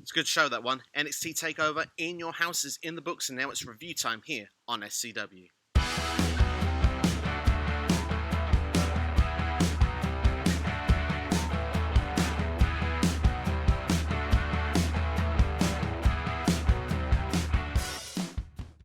It's a good show, that one. NXT TakeOver in your houses, in the books, and now it's review time here on SCW.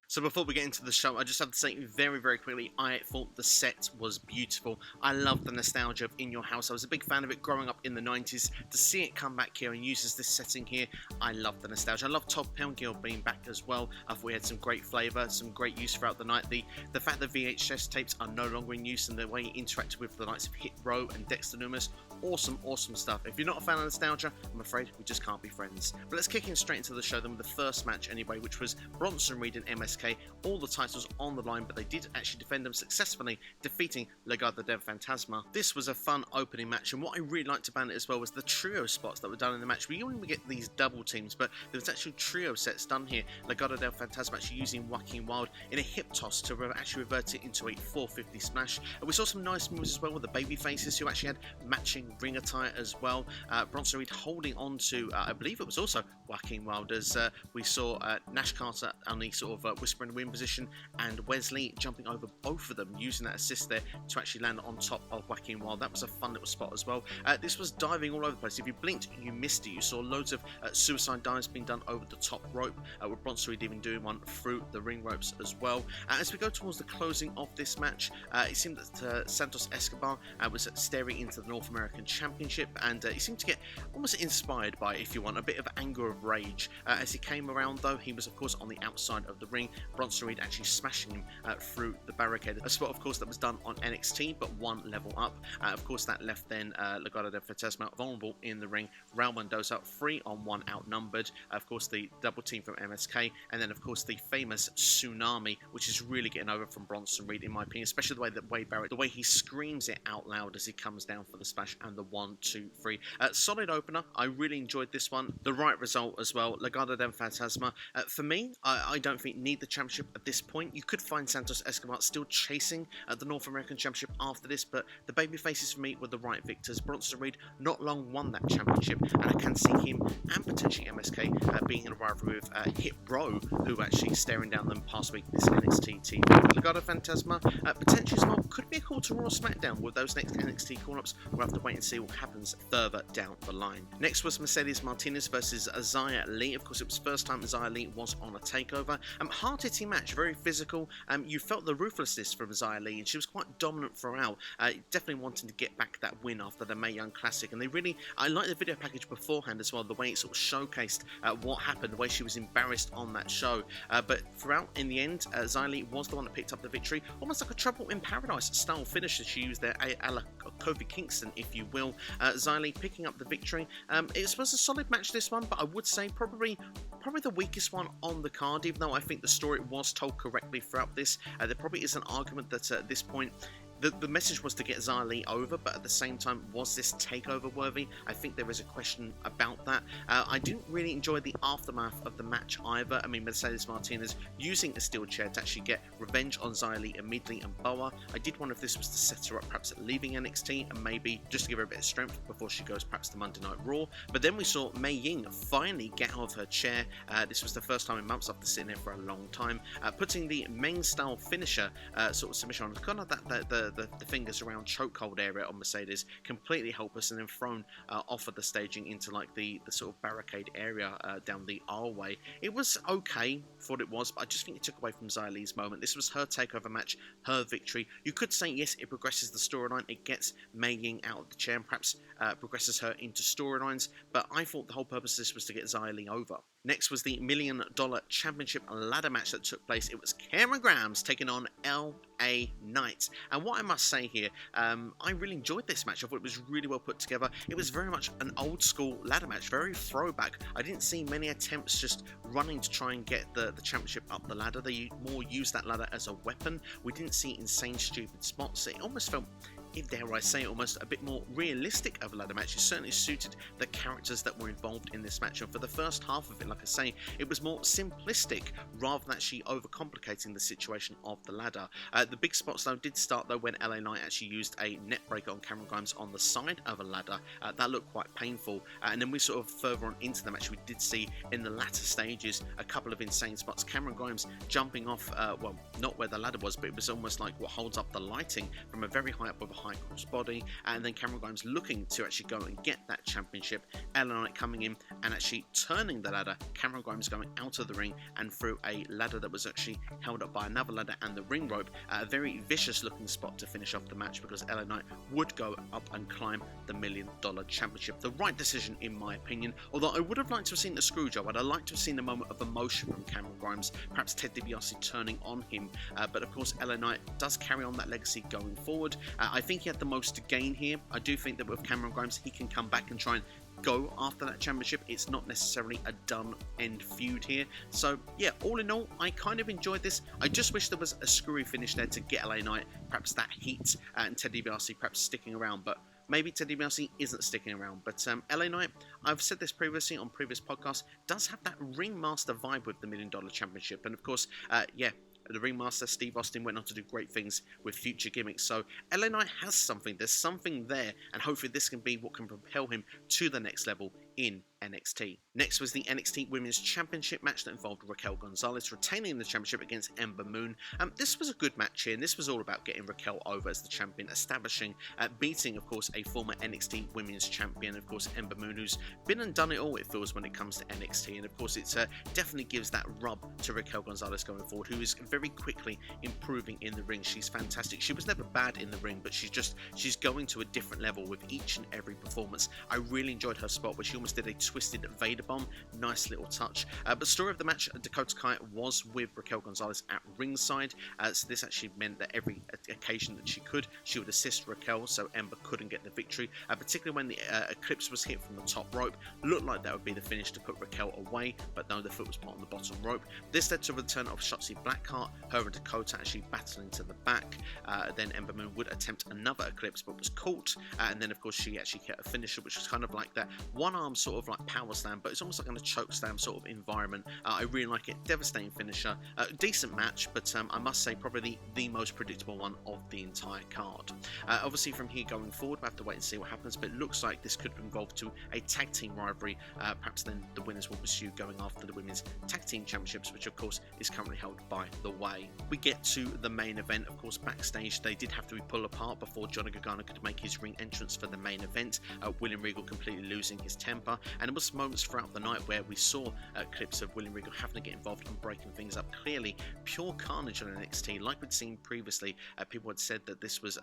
So before we get into the show, I just have to say very, very quickly, I thought the set was beautiful. I love the nostalgia of In Your House. I was a big fan of it growing up in the 90s. To see it come back here and uses this setting here, I love the nostalgia. I love Todd Poundgill being back as well. I thought we had some great flavour, some great use throughout the night. The fact that VHS tapes are no longer in use and the way he interacted with the likes of Hit Row and Dexter Lumis, awesome stuff. If you're not a fan of nostalgia, I'm afraid we just can't be friends. But let's kick in straight into the show then with the first match anyway, which was Bronson Reed and MSK. All the titles on the line, but they did actually defend them successfully, defeating Legado Fantasma. This was a fun opening match, and what I really liked about it as well was the trio spots that were done in the match. We only get these double teams, but there was actually trio sets done here. Legado Fantasma actually using Joaquin Wilde in a hip toss to actually revert it into a 450 smash. And we saw some nice moves as well with the baby faces who actually had matching ring attire as well. Bronson Reed holding on to, I believe it was also Joaquin Wilde, as we saw Nash Carter on the sort of Whisper in the Wind position, and Wesley jumping over both of them, using that assist there to actually land on top of Joaquin Wilde. That was a fun little spot as well. This was diving all over the place. If you blinked, you missed it. You saw loads of suicide dives being done over the top rope, with Bronson Reed even doing one through the ring ropes as well. As we go towards the closing of this match, it seemed that Santos Escobar was staring into the North American Championship, and he seemed to get almost inspired by, if you want, a bit of anger of rage. As he came around though, he was of course on the outside of the ring. Bronson Reed actually smashing him through the barricade. A spot, of course, that was done on NXT, but one level up. Of course, that left then Legado Fantasma vulnerable in the ring. Raul Mendoza 3-on-1 outnumbered. Of course, the double team from MSK, and then of course the famous Tsunami, which is really getting over from Bronson Reed, in my opinion, especially the way that Wade Barrett, the way he screams it out loud as he comes down for the smash and the 1, 2, 3. Solid opener. I really enjoyed this one. The right result as well. Legado Fantasma. For me, I don't think need the championship at this point. You could find Santos Escobar still chasing the North American Championship after this, but the babyfaces for me were the right victors. Bronson Reed not long won that championship, and I can see him and potentially MSK being in a rivalry with Hit Row, who actually staring down them past week this NXT TV. Legado Fantasma potentially as well could be a call to Raw SmackDown with those next NXT call-ups. We'll have to wait and see what happens further down the line. Next was Mercedes Martinez versus Xia Li. Of course, it was the first time Xia Li was on a takeover. Hard-hitting match, very physical. You felt the ruthlessness from Xia Li, and she was quite dominant throughout. Definitely wanting to get back that win after the Mae Young Classic, and I liked the video package beforehand as well, the way it sort of showcased what happened, the way she was embarrassed on that show. But throughout, in the end, Xia Li was the one that picked up the victory, almost like a Trouble in Paradise style finish that she used there, a la Kofi Kingston, if you will. Xia Li picking up the victory. It was a solid match, this one, but I would say probably the weakest one on the card, even though I think the story was told correctly throughout this. There probably is an argument that at this point the message was to get Xia Li over, but at the same time, was this takeover worthy? I think there is a question about that. I didn't really enjoy the aftermath of the match either. I mean, Mercedes Martinez using a steel chair to actually get revenge on Xia Li immediately and Boa. I did wonder if this was to set her up perhaps at leaving NXT and maybe just to give her a bit of strength before she goes perhaps to Monday Night Raw. But then we saw Mei Ying finally get out of her chair. This was the first time in months after sitting there for a long time, putting the main style finisher sort of submission on, kind of the fingers around chokehold area on Mercedes, completely helpless, and then thrown off of the staging into like the sort of barricade area down the aisleway. It was okay for what it was, but I just think it took away from Xia Li's moment. This was her takeover match, her victory. You could say yes, it progresses the storyline, it gets Mei Ying out of the chair and perhaps progresses her into storylines, but I thought the whole purpose of this was to get Xia Li over. Next was the $1 Million Championship ladder match that took place. It was Cameron Grimes taking on LA Knight. And what I must say here, I really enjoyed this match. I thought it was really well put together. It was very much an old school ladder match, very throwback. I didn't see many attempts just running to try and get the championship up the ladder. They more used that ladder as a weapon. We didn't see insane, stupid spots. It almost felt dare I say, almost a bit more realistic of a ladder match. It certainly suited the characters that were involved in this match, and for the first half of it, like I say, it was more simplistic rather than actually overcomplicating the situation of the ladder. The big spots though did start though when LA Knight actually used a net breaker on Karrion Kross on the side of a ladder. That looked quite painful, and then we sort of further on into the match, we did see in the latter stages a couple of insane spots. Karrion Kross jumping off, well, not where the ladder was, but it was almost like what holds up the lighting from a very high up with a high cross body, and then Karrion Kross looking to actually go and get that championship. LA Knight coming in and actually turning the ladder, Karrion Kross going out of the ring and through a ladder that was actually held up by another ladder and the ring rope. A very vicious looking spot to finish off the match, because LA Knight would go up and climb the $1 Million Championship. The right decision in my opinion, although I would have liked to have seen the screw job. I'd have liked to have seen a moment of emotion from Karrion Kross, perhaps Ted DiBiase turning on him, but of course LA Knight does carry on that legacy going forward. I think he had the most to gain here. I do think that with Karrion Kross he can come back and try and go after that championship. It's not necessarily a done end feud here. So yeah, all in all, I kind of enjoyed this. I just wish there was a screwy finish there to get LA Knight perhaps that heat, and Ted DiBiase perhaps sticking around, but maybe Ted DiBiase isn't sticking around. But LA Knight, I've said this previously on previous podcasts, does have that ringmaster vibe with the $1 Million Championship, and of course, yeah, the ringmaster Steve Austin went on to do great things with future gimmicks. So LA Knight has something, there's something there, and hopefully this can be what can propel him to the next level in NXT. Next was the NXT Women's Championship match that involved Raquel Gonzalez retaining the championship against Ember Moon. This was a good match here, and this was all about getting Raquel over as the champion, establishing, beating, of course, a former NXT Women's Champion, of course, Ember Moon, who's been and done it all, it feels, when it comes to NXT. And of course, it definitely gives that rub to Raquel Gonzalez going forward, who is very quickly improving in the ring. She's fantastic. She was never bad in the ring, but she's going to a different level with each and every performance. I really enjoyed her spot where she almost did a twisted Vader bomb. Nice little touch. But story of the match, Dakota Kai was with Raquel Gonzalez at ringside. So this actually meant that every occasion that she could, she would assist Raquel, so Ember couldn't get the victory. Particularly when the Eclipse was hit from the top rope. Looked like that would be the finish to put Raquel away, but no, the foot was put on the bottom rope. This led to a return of Shotzi Blackheart, her and Dakota actually battling to the back. Then Ember Moon would attempt another Eclipse, but was caught. And then, of course, she actually hit a finisher, which was kind of like that one arm sort of like power slam, but it's almost like a choke slam sort of environment. I really like it. Devastating finisher. Decent match, but I must say probably the most predictable one of the entire card. Obviously, from here going forward, we'll have to wait and see what happens, but it looks like this could evolve to a tag team rivalry. Perhaps then the winners will pursue going after the Women's Tag Team Championships, which of course is currently held by The Way. We get to the main event. Of course, backstage they did have to be pulled apart before Johnny Gargano could make his ring entrance for the main event. William Regal completely losing his temper, and it was moments throughout the night where we saw clips of William Regal having to get involved and breaking things up. Clearly, pure carnage on NXT. Like we'd seen previously, people had said that this was,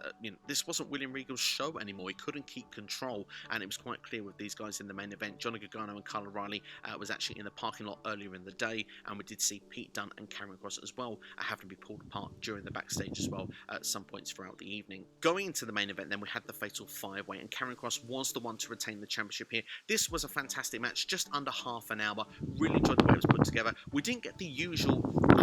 this wasn't William Regal's show anymore. He couldn't keep control, and it was quite clear with these guys in the main event. Johnny Gargano and Kyle O'Reilly was actually in the parking lot earlier in the day, and we did see Pete Dunne and Karrion Kross as well having to be pulled apart during the backstage as well at some points throughout the evening. Going into the main event, then we had the Fatal 5-Way, and Karrion Kross was the one to retain the championship here. This was a fantastic match, just under half an hour. Really enjoyed the way it was put together. We didn't get the usual,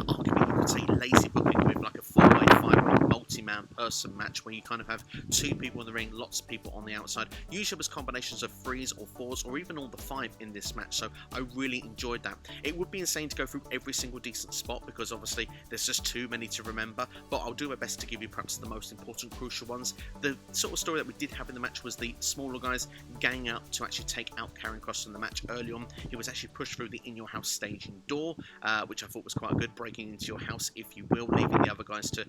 argument you could say, lazy booking with like a 4-way, 5-way multi-man person match where you kind of have two people in the ring, lots of people on the outside. Usually it was combinations of 3s or 4s or even all the 5 in this match, so I really enjoyed that. It would be insane to go through every single decent spot because obviously there's just too many to remember, but I'll do my best to give you perhaps the most important, crucial ones. The sort of story that we did have in the match was the smaller guys ganging up to actually take out Karrion Kross in the match early on. He was actually pushed through the In Your House staging door, which I thought was quite good, breaking into your house, if you will, leaving the other guys to,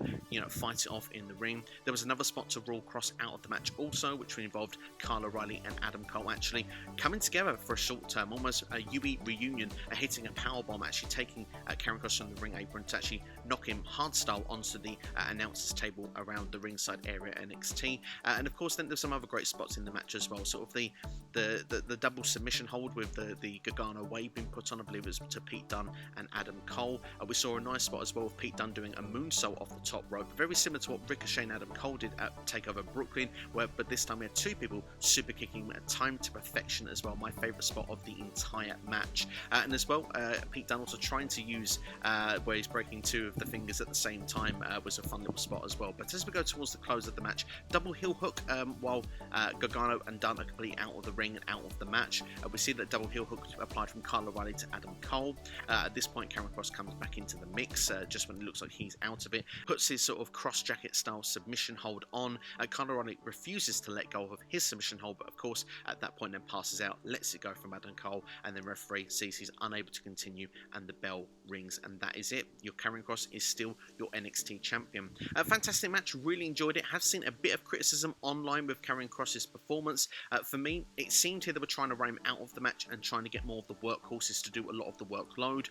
fight it off in the ring. There was another spot to rule Kross out of the match also, which involved Kyle O'Reilly and Adam Cole actually coming together for a short term, almost a UE reunion, hitting a powerbomb, actually taking Karrion Kross from the ring apron to actually knock him hardstyle onto the announcers table around the ringside area NXT. And of course then there's some other great spots in the match as well, sort of the the double submission hold with the Gargano wave being put on. I believe it was to Pete Dunne and Adam Cole. We saw a nice spot as well with Pete Dunne doing a moonsault off the top rope, very similar to what Ricochet and Adam Cole did at TakeOver Brooklyn, but this time we had two people super kicking at time to perfection as well. My favourite spot of the entire match. And as well, Pete Dunne also trying to use where he's breaking two of the fingers at the same time was a fun little spot as well. But as we go towards the close of the match, double heel hook while Gargano and Dunne are completely out of the ring and out of the match. We see that double heel hook applied from Kyle O'Reilly to Adam Cole. At this point, Karrion Kross comes back into the mix just when it looks like he's out of it. Puts his sort of cross jacket style submission hold on. Kyle O'Reilly refuses to let go of his submission hold, but of course at that point then passes out, lets it go from Adam Cole, and then referee sees he's unable to continue and the bell rings, and that is it. Your Karrion Kross is still your NXT champion. A fantastic match, really enjoyed it. Have seen a bit of criticism online with Karrion Kross's performance. For me, it seemed here they were trying to run him out of the match and trying to get more of the workhorses to do a lot of the workload.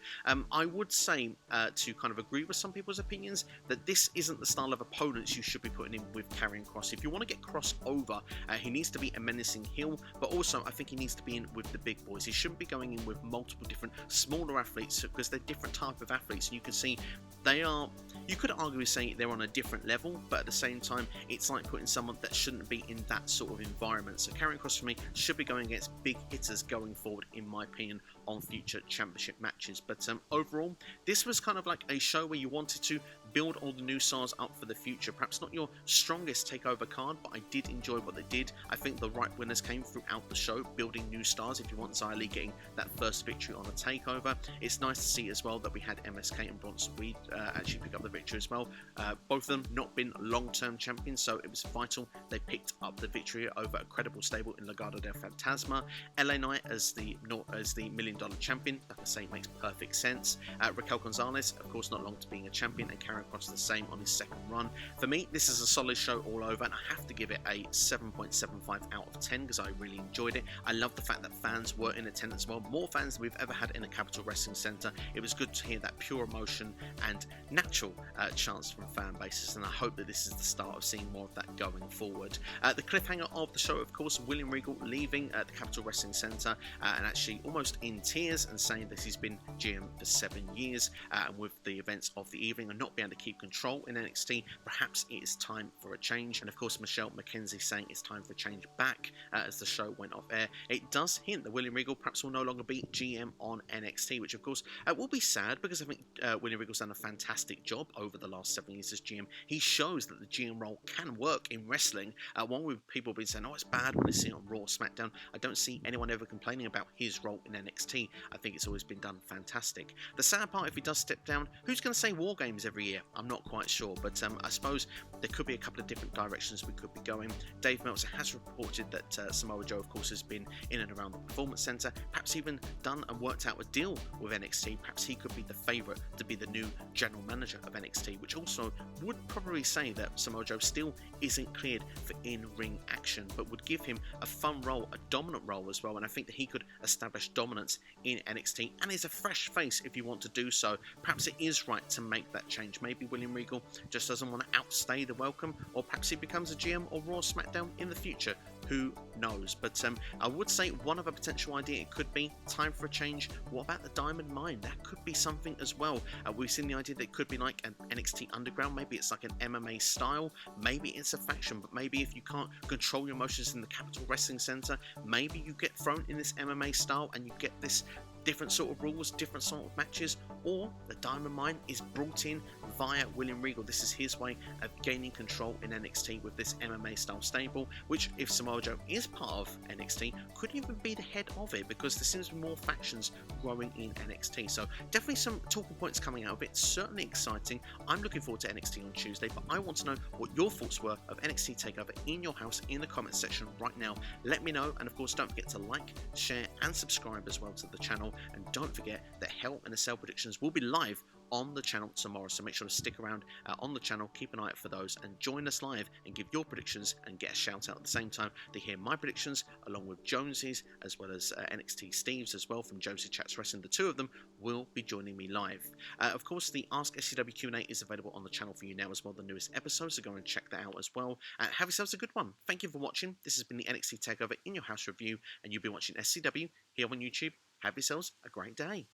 I would say, to kind of agree with some people's opinions, that this isn't the style of opponents you should be putting in with Karrion Kross. If you want to get Kross over, he needs to be a menacing heel, but also I think he needs to be in with the big boys. He shouldn't be going in with multiple different smaller athletes, because they're different type of athletes, and you can see they are, you could arguably say they're on a different level, but at the same time it's like putting someone that shouldn't be in that sort of environment. So Karrion Kross for me should be going against big hitters going forward, in my opinion, on future championship matches. But overall, this was kind of like a show where you wanted to build all the new stars up for the future. Perhaps not your strongest takeover card, but I did enjoy what they did. I think the right winners came throughout the show, building new stars. If you want Xia Li getting that first victory on a takeover, it's nice to see as well that we had MSK and Bronson actually pick up the victory as well. Both of them not been long-term champions, so it was vital they picked up the victory over a credible stable in Legado del Fantasma. LA Knight as the $1 million champion, like I say, makes perfect sense. Raquel Gonzalez, of course, not long to being a champion, and Karrion Kross the same on his second run. For me, this is a solid show all over, and I have to give it a 7.75 out of 10 because I really enjoyed it. I love the fact that fans were in attendance as well, more fans than we've ever had in a Capital Wrestling Centre. It was good to hear that pure emotion and natural chants from fan bases, and I hope that this is the start of seeing more of that going forward. The cliffhanger of the show, of course, William Regal leaving the Capital Wrestling Centre and actually almost in tears and saying that he's been GM for 7 years, and with the events of the evening and not being able to keep control in NXT, perhaps it is time for a change. And of course, Michelle McKenzie saying it's time for a change back as the show went off air. It does hint that William Regal perhaps will no longer be GM on NXT, which of course will be sad, because I think William Regal's done a fantastic job over the last 7 years as GM. He shows that the GM role can work in wrestling. One with people have been saying, oh, it's bad when they see it on Raw, SmackDown. I don't see anyone ever complaining about his role in NXT. I think it's always been done fantastic. The sad part, if he does step down, who's going to say War Games every year? I'm not quite sure, but I suppose there could be a couple of different directions we could be going. Dave Meltzer has reported that Samoa Joe, of course, has been in and around the Performance Center, perhaps even done and worked out a deal with NXT. Perhaps he could be the favourite to be the new general manager of NXT, which also would probably say that Samoa Joe still isn't cleared for in-ring action, but would give him a fun role, a dominant role as well, and I think that he could establish dominance in NXT, and is a fresh face if you want to do so. Perhaps it is right to make that change. Maybe William Regal just doesn't want to outstay the welcome, or perhaps he becomes a GM or Raw SmackDown in the future. Who knows? But I would say one of a potential idea, it could be time for a change. What about the Diamond Mine? That could be something as well. We've seen the idea that it could be like an NXT Underground. Maybe it's like an MMA style. Maybe it's a faction. But maybe if you can't control your emotions in the Capital Wrestling Center, maybe you get thrown in this MMA style and you get this different sort of rules, different sort of matches, or the Diamond Mine is brought in via William Regal. This is his way of gaining control in NXT with this MMA style stable, which if Samoa Joe is part of NXT, could even be the head of it, because there seems to be more factions growing in NXT. So definitely some talking points coming out of it, certainly exciting. I'm looking forward to NXT on Tuesday, but I want to know what your thoughts were of NXT TakeOver in your house in the comment section right now. Let me know, and of course don't forget to like, share and subscribe as well to the channel, and don't forget that Hell in a Cell predictions will be live on the channel tomorrow. So make sure to stick around on the channel, keep an eye out for those, and join us live and give your predictions and get a shout out at the same time to hear my predictions along with Jonesy's, as well as NXT Steve's as well from Jonesy Chats Wrestling. The two of them will be joining me live. Of course, the Ask SCW Q&A is available on the channel for you now as well, the newest episode, so go and check that out as well. Have yourselves a good one. Thank you for watching. This has been the NXT TakeOver in your house review, and you've been watching SCW here on YouTube. Have yourselves a great day.